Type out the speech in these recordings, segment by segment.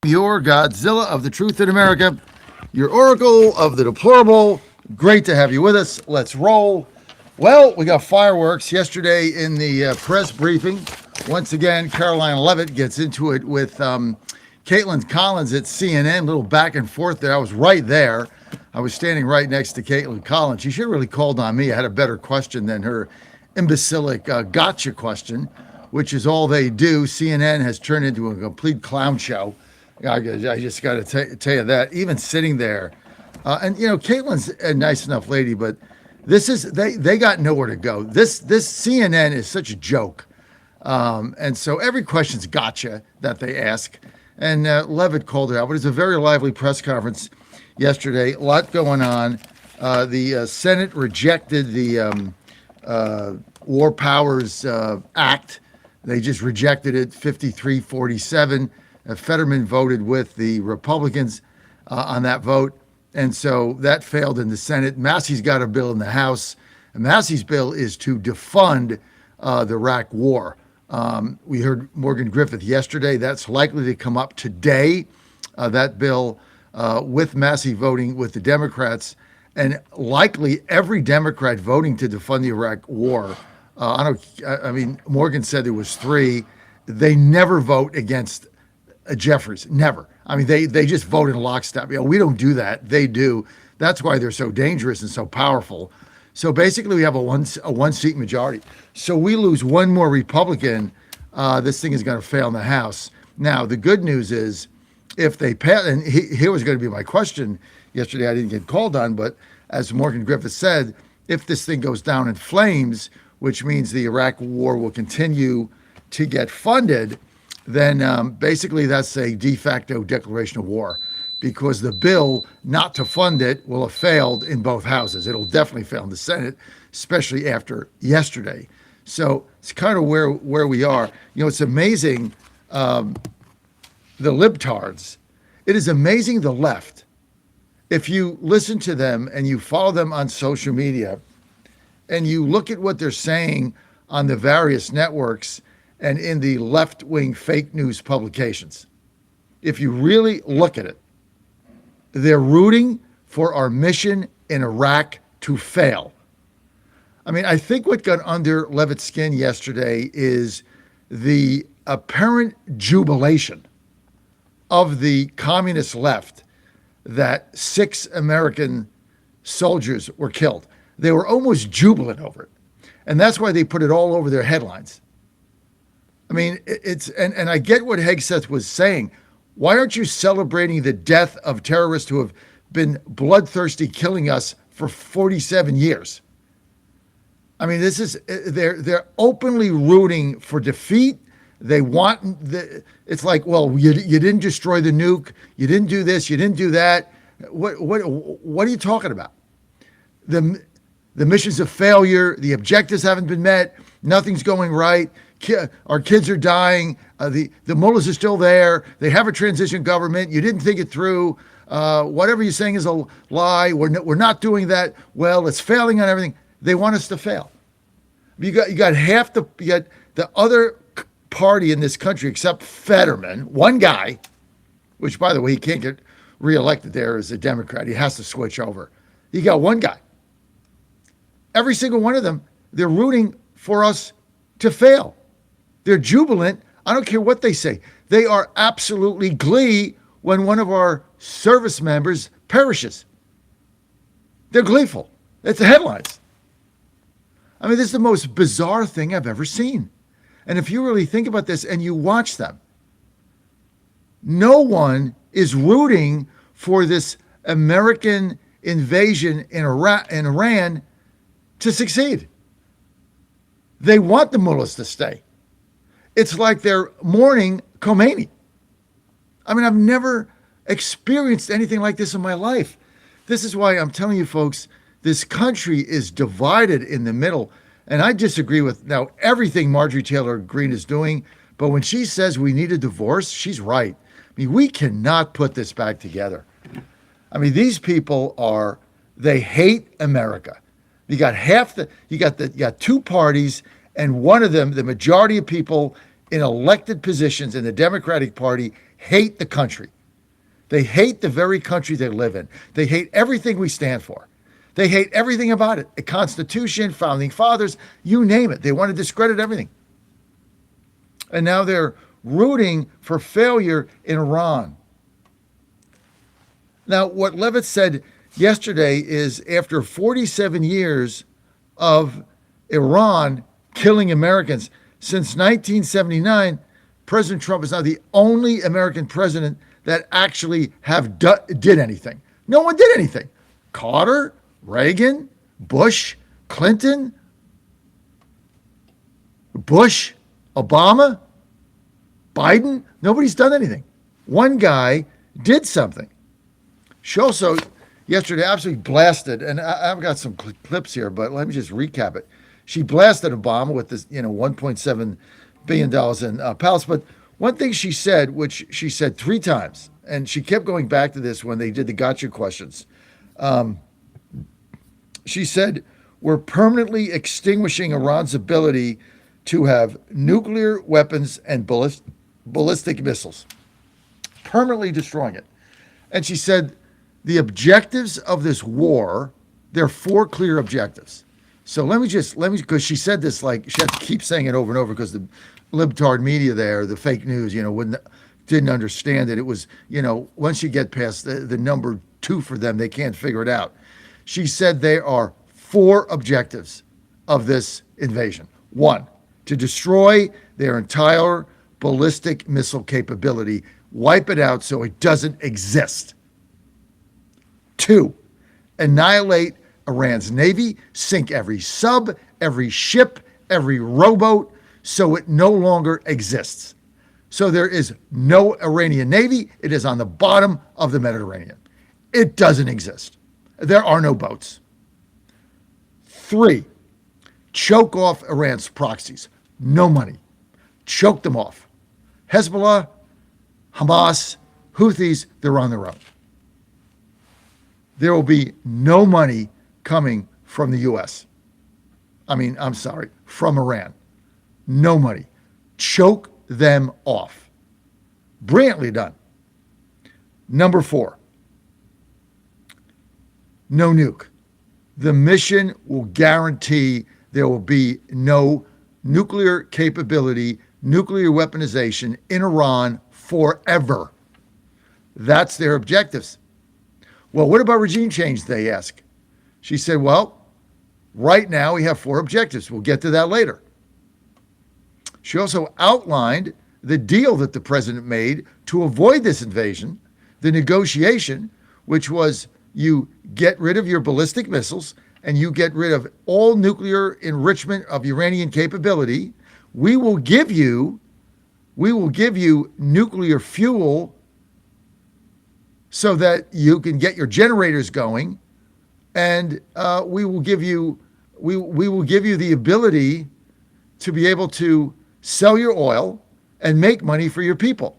Your Godzilla of the Truth in America, your Oracle of the Deplorable. Great to have you with us. Let's roll. Well, we got fireworks yesterday in the press briefing. Once again, Caroline Leavitt gets into it with Caitlin Collins at CNN. A little back and forth there. I was right there. I was standing right next to Caitlin Collins. She should have really called on me. I had a better question than her imbecilic gotcha question, which is all they do. CNN has turned into a complete clown show. I just got to tell you that. Even sitting there, and Caitlin's a nice enough lady, but this is they got nowhere to go. This CNN is such a joke, and so every question's gotcha that they ask. And Leavitt called it out, but it's a very lively press conference yesterday. A lot going on. The Senate rejected the War Powers Act. They just rejected it, 53-47. Fetterman voted with the Republicans on that vote, and so that failed in the Senate. Massey's got a bill in the House, and Massey's bill is to defund the Iraq War. We heard Morgan Griffith yesterday. That's likely to come up today, that bill, with Massey voting with the Democrats, and likely every Democrat voting to defund the Iraq War. Morgan said there was 3. They never vote against Jeffries, never. I mean, they just vote in lockstep. We don't do that. They do. That's why they're so dangerous and so powerful. So basically, we have a one-seat majority. So we lose one more Republican. This thing is going to fail in the House. Now, the good news is, if they pass, and here was going to be my question yesterday. I didn't get called on, but as Morgan Griffith said, if this thing goes down in flames, which means the Iraq War will continue to get funded, then basically that's a de facto declaration of war, because the bill not to fund it will have failed in both houses. It'll definitely fail in the Senate, especially after yesterday. So it's kind of where we are. It's amazing, the libtards. It is amazing, the left. If you listen to them and you follow them on social media and you look at what they're saying on the various networks and in the left-wing fake news publications, if you really look at it, they're rooting for our mission in Iraq to fail. I mean, I think what got under Leavitt's skin yesterday is the apparent jubilation of the communist left that 6 American soldiers were killed. They were almost jubilant over it. And that's why they put it all over their headlines. I mean, and I get what Hegseth was saying. Why aren't you celebrating the death of terrorists who have been bloodthirsty killing us for 47 years? I mean, they're openly rooting for defeat. They want it's like, well, you didn't destroy the nuke, you didn't do this, you didn't do that. What are you talking about? The mission's a failure. The objectives haven't been met. Nothing's going right. Our kids are dying. The mullahs are still there. They have a transition government. You didn't think it through. Whatever you're saying is a lie. We're not doing that. Well, it's failing on everything. They want us to fail. You got the other party in this country except Fetterman, one guy, which, by the way, he can't get reelected there as a Democrat. He has to switch over. You got one guy. Every single one of them, they're rooting for us to fail. They're jubilant. I don't care what they say. They are absolutely glee when one of our service members perishes. They're gleeful. It's the headlines. I mean, this is the most bizarre thing I've ever seen. And if you really think about this and you watch them, no one is rooting for this American invasion in Iran to succeed. They want the mullahs to stay. It's like they're mourning Khomeini. I mean, I've never experienced anything like this in my life. This is why I'm telling you, folks, this country is divided in the middle. And I disagree with now everything Marjorie Taylor Greene is doing. But when she says we need a divorce, she's right. I mean, we cannot put this back together. I mean, these people they hate America. You got 2 parties, and one of them, the majority of people in elected positions in the Democratic Party hate the country. They hate the very country they live in. They hate everything we stand for. They hate everything about it. The Constitution, Founding Fathers, you name it. They want to discredit everything. And now they're rooting for failure in Iran. Now, what Leavitt said yesterday is after 47 years of Iran killing Americans, since 1979, President Trump is now the only American president that actually did anything. No one did anything. Carter, Reagan, Bush, Clinton, Bush, Obama, Biden, nobody's done anything. One guy did something. She also yesterday absolutely blasted, and I've got some clips here, but let me just recap it. She blasted Obama with this, $1.7 billion in palace. But one thing she said, which she said 3 times, and she kept going back to this when they did the gotcha questions. She said, we're permanently extinguishing Iran's ability to have nuclear weapons and ballistic missiles, permanently destroying it. And she said, the objectives of this war, there are 4 clear objectives. So let me, because she said this, like, she had to keep saying it over and over because the libtard media there, the fake news, didn't understand it. It was, once you get past the number 2 for them, they can't figure it out. She said there are 4 objectives of this invasion. 1, to destroy their entire ballistic missile capability, wipe it out so it doesn't exist. 2, annihilate Iran's navy, sink every sub, every ship, every rowboat, so it no longer exists. So there is no Iranian navy. It is on the bottom of the Mediterranean. It doesn't exist. There are no boats. 3, choke off Iran's proxies. No money. Choke them off. Hezbollah, Hamas, Houthis, they're on their own. There will be no money coming from the U.S. From Iran. No money. Choke them off. Brilliantly done. Number 4, no nuke. The mission will guarantee there will be no nuclear capability, nuclear weaponization in Iran forever. That's their objectives. Well, what about regime change, they ask. She said, well, right now we have 4 objectives. We'll get to that later. She also outlined the deal that the president made to avoid this invasion, the negotiation, which was you get rid of your ballistic missiles and you get rid of all nuclear enrichment of Iranian capability. We will give you nuclear fuel so that you can get your generators going, and we will give you the ability to be able to sell your oil and make money for your people.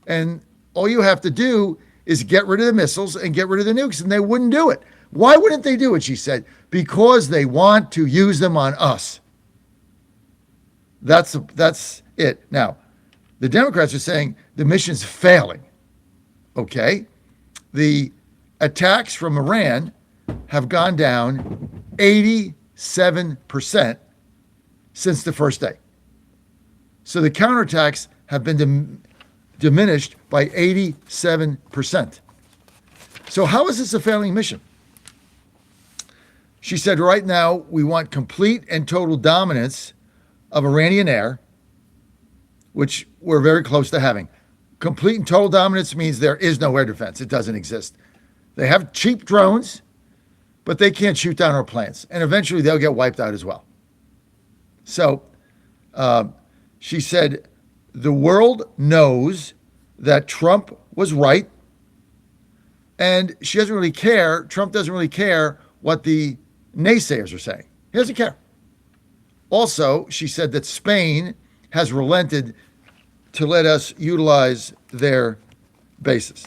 And all you have to do is get rid of the missiles and get rid of the nukes, and they wouldn't do it. Why wouldn't they do it, she said? Because they want to use them on us. That's it. Now, the Democrats are saying the mission's failing. Okay? The attacks from Iran have gone down 87% since the first day. So the counterattacks have been diminished by 87%. So how is this a failing mission? She said, right now, we want complete and total dominance of Iranian air, which we're very close to having. Complete and total dominance means there is no air defense. It doesn't exist. They have cheap drones, but they can't shoot down our planes. And eventually they'll get wiped out as well. So she said, the world knows that Trump was right. And she doesn't really care. Trump doesn't really care what the naysayers are saying. He doesn't care. Also, she said that Spain has relented to let us utilize their bases.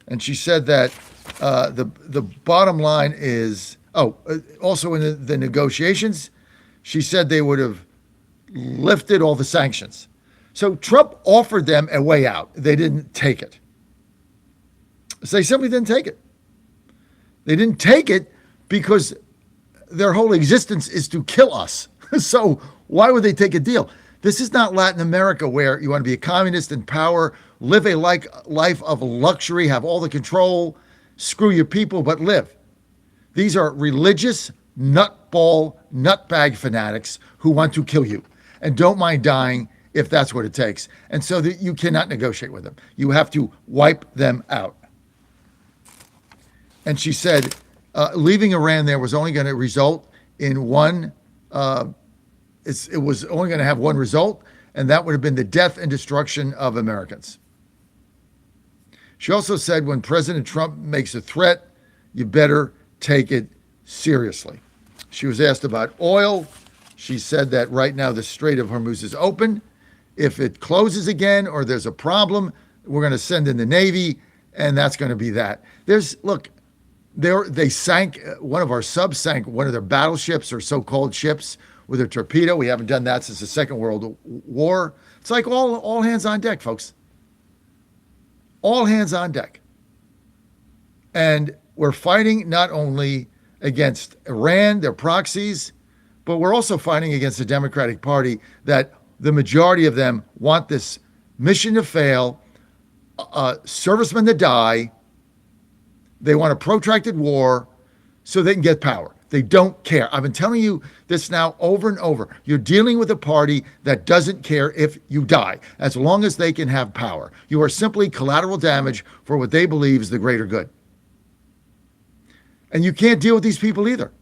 And she said that the bottom line is, also in the negotiations, she said they would have lifted all the sanctions. So Trump offered them a way out. They didn't take it. So they simply didn't take it. They didn't take it because their whole existence is to kill us. So why would they take a deal? This is not Latin America where you want to be a communist in power, live a life of luxury, have all the control, screw your people, but live. These are religious nutbag fanatics who want to kill you and don't mind dying if that's what it takes. And so that you cannot negotiate with them. You have to wipe them out. And she said, leaving Iran there was only going to result in one, it was only going to have one result, and that would have been the death and destruction of Americans. She also said, when President Trump makes a threat, you better take it seriously. She was asked about oil. She said that right now the Strait of Hormuz is open. If it closes again or there's a problem, we're going to send in the Navy, and that's going to be that. They sank, one of our subs sank one of their battleships or so-called ships with a torpedo. We haven't done that since the Second World War. It's like all hands on deck, folks. All hands on deck. And we're fighting not only against Iran, their proxies, but we're also fighting against the Democratic Party that the majority of them want this mission to fail, servicemen to die. They want a protracted war so they can get power. They don't care. I've been telling you this now over and over. You're dealing with a party that doesn't care if you die, as long as they can have power. You are simply collateral damage for what they believe is the greater good. And you can't deal with these people either.